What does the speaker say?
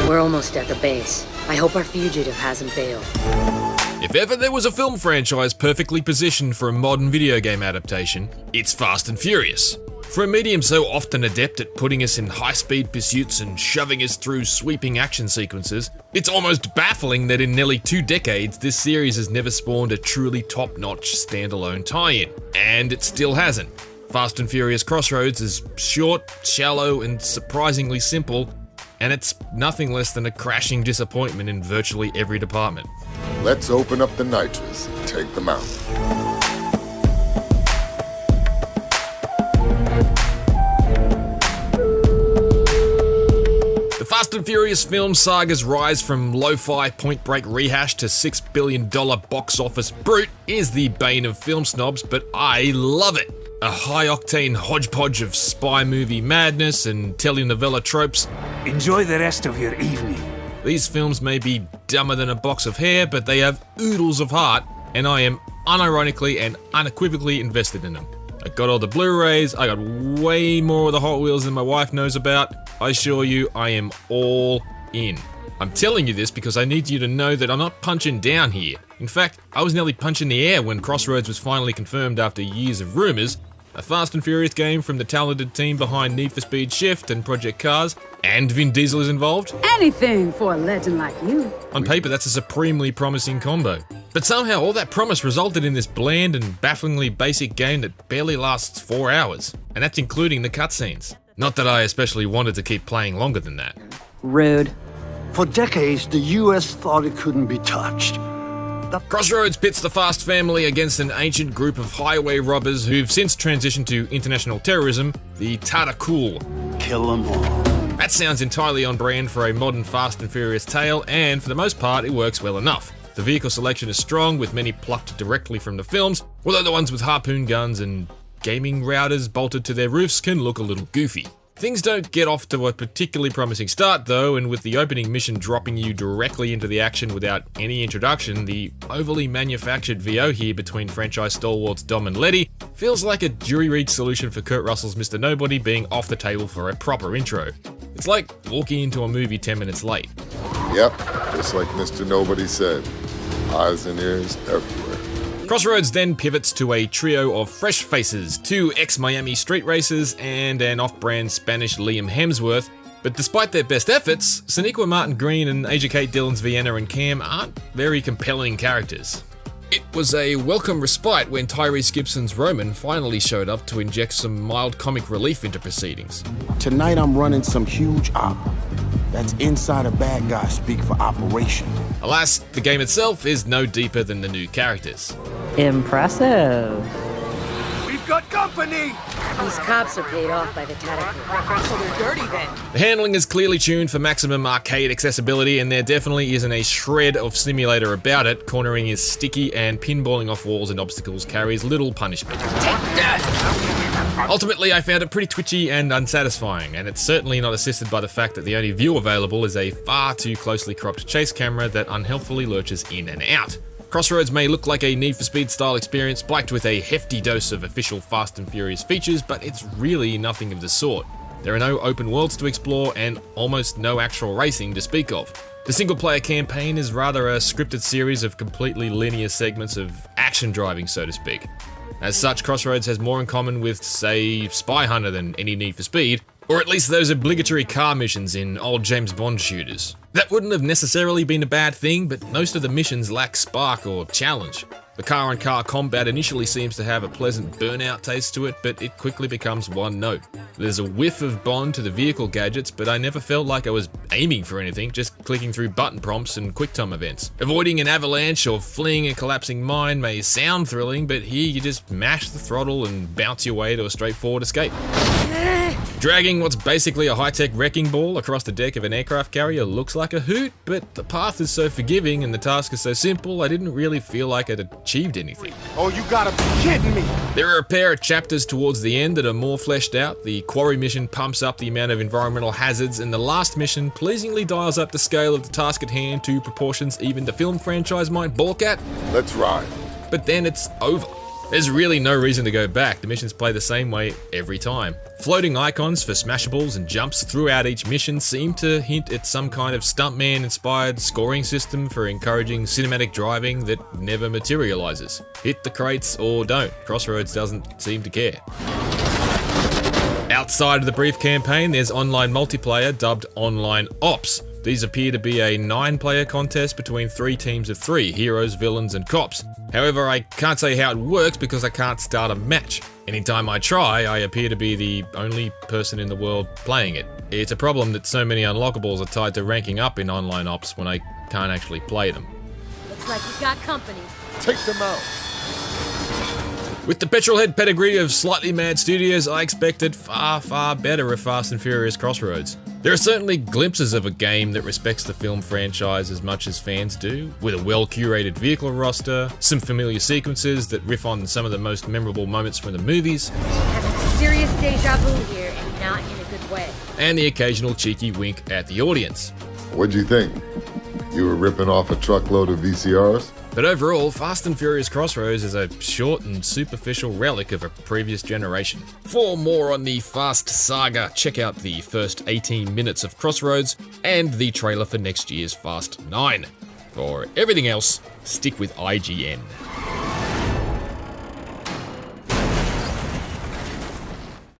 We're almost at the base. I hope our fugitive hasn't bailed. If ever there was a film franchise perfectly positioned for a modern video game adaptation, it's Fast and Furious. For a medium so often adept at putting us in high-speed pursuits and shoving us through sweeping action sequences, it's almost baffling that in nearly 2 decades this series has never spawned a truly top-notch standalone tie-in. And it still hasn't. Fast and Furious Crossroads is short, shallow, and surprisingly simple, and it's nothing less than a crashing disappointment in virtually every department. Let's open up the nitrous and take them out. The Fast and Furious film saga's rise from lo-fi point-break rehash to $6 billion box office brute is the bane of film snobs, but I love it. A high-octane hodgepodge of spy movie madness and telenovela tropes. Enjoy the rest of your evening. These films may be dumber than a box of hair, but they have oodles of heart, and I am unironically and unequivocally invested in them. I got all the Blu-rays, I got way more of the Hot Wheels than my wife knows about. I assure you, I am all in. I'm telling you this because I need you to know that I'm not punching down here. In fact, I was nearly punching the air when Crossroads was finally confirmed after years of rumors. A Fast and Furious game from the talented team behind Need for Speed Shift and Project Cars, and Vin Diesel is involved. Anything for a legend like you. On paper, that's a supremely promising combo. But somehow all that promise resulted in this bland and bafflingly basic game that barely lasts 4 hours. And that's including the cutscenes. Not that I especially wanted to keep playing longer than that. Rude. For decades, the US thought it couldn't be touched. Crossroads pits the Fast family against an ancient group of highway robbers who've since transitioned to international terrorism, the Tadakul. Kill them all. That sounds entirely on brand for a modern Fast and Furious tale, and for the most part, it works well enough. The vehicle selection is strong, with many plucked directly from the films, although the ones with harpoon guns and gaming routers bolted to their roofs can look a little goofy. Things don't get off to a particularly promising start though, and with the opening mission dropping you directly into the action without any introduction, the overly manufactured VO here between franchise stalwarts Dom and Letty feels like a jury-rigged solution for Kurt Russell's Mr. Nobody being off the table for a proper intro. It's like walking into a movie 10 minutes late. Yep, just like Mr. Nobody said. Eyes and ears everywhere. Crossroads then pivots to a trio of fresh faces, 2 ex-Miami street racers and an off-brand Spanish Liam Hemsworth, but despite their best efforts, Sonequa Martin Green and Asia Kate Dillon's Vienna and Cam aren't very compelling characters. It was a welcome respite when Tyrese Gibson's Roman finally showed up to inject some mild comic relief into proceedings. Tonight I'm running some huge op. That's inside a bad guy speak for operation. Alas, the game itself is no deeper than the new characters. Impressive. We've got company! These cops are paid off by the Tadakul. So they're dirty then. The handling is clearly tuned for maximum arcade accessibility, and there definitely isn't a shred of simulator about it. Cornering is sticky, and pinballing off walls and obstacles carries little punishment. Take this! Ultimately, I found it pretty twitchy and unsatisfying, and it's certainly not assisted by the fact that the only view available is a far too closely cropped chase camera that unhelpfully lurches in and out. Crossroads may look like a Need for Speed style experience spiked with a hefty dose of official Fast and Furious features, but it's really nothing of the sort. There are no open worlds to explore and almost no actual racing to speak of. The single-player campaign is rather a scripted series of completely linear segments of action driving, so to speak. As such, Crossroads has more in common with, say, Spy Hunter than any Need for Speed, or at least those obligatory car missions in old James Bond shooters. That wouldn't have necessarily been a bad thing, but most of the missions lack spark or challenge. The car-on-car combat initially seems to have a pleasant burnout taste to it, but it quickly becomes one note. There's a whiff of Bond to the vehicle gadgets, but I never felt like I was aiming for anything, just clicking through button prompts and QuickTime events. Avoiding an avalanche or fleeing a collapsing mine may sound thrilling, but here you just mash the throttle and bounce your way to a straightforward escape. Dragging what's basically a high-tech wrecking ball across the deck of an aircraft carrier looks like a hoot, but the path is so forgiving and the task is so simple, I didn't really feel like I'd achieved anything. Oh, you gotta be kidding me! There are a pair of chapters towards the end that are more fleshed out. The quarry mission pumps up the amount of environmental hazards, and the last mission pleasingly dials up the scale of the task at hand to proportions even the film franchise might balk at. Let's ride. But then it's over. There's really no reason to go back, the missions play the same way every time. Floating icons for smashables and jumps throughout each mission seem to hint at some kind of stuntman-inspired scoring system for encouraging cinematic driving that never materializes. Hit the crates or don't, Crossroads doesn't seem to care. Outside of the brief campaign, there's online multiplayer dubbed Online Ops. These appear to be a 9-player contest between 3 teams of 3, heroes, villains, and cops. However, I can't say how it works because I can't start a match. Anytime I try, I appear to be the only person in the world playing it. It's a problem that so many unlockables are tied to ranking up in Online Ops when I can't actually play them. Looks like we got company. Take them out. With the petrolhead pedigree of slightly mad studios, I expected far better of Fast and Furious Crossroads. There are certainly glimpses of a game that respects the film franchise as much as fans do, with a well-curated vehicle roster, some familiar sequences that riff on some of the most memorable moments from the movies, Having serious deja vu here, and not in a good way. and the occasional cheeky wink at the audience. What'd you think? You were ripping off a truckload of VCRs? But overall, Fast and Furious Crossroads is a short and superficial relic of a previous generation. For more on the Fast saga, check out the first 18 minutes of Crossroads and the trailer for next year's Fast 9. For everything else, stick with IGN.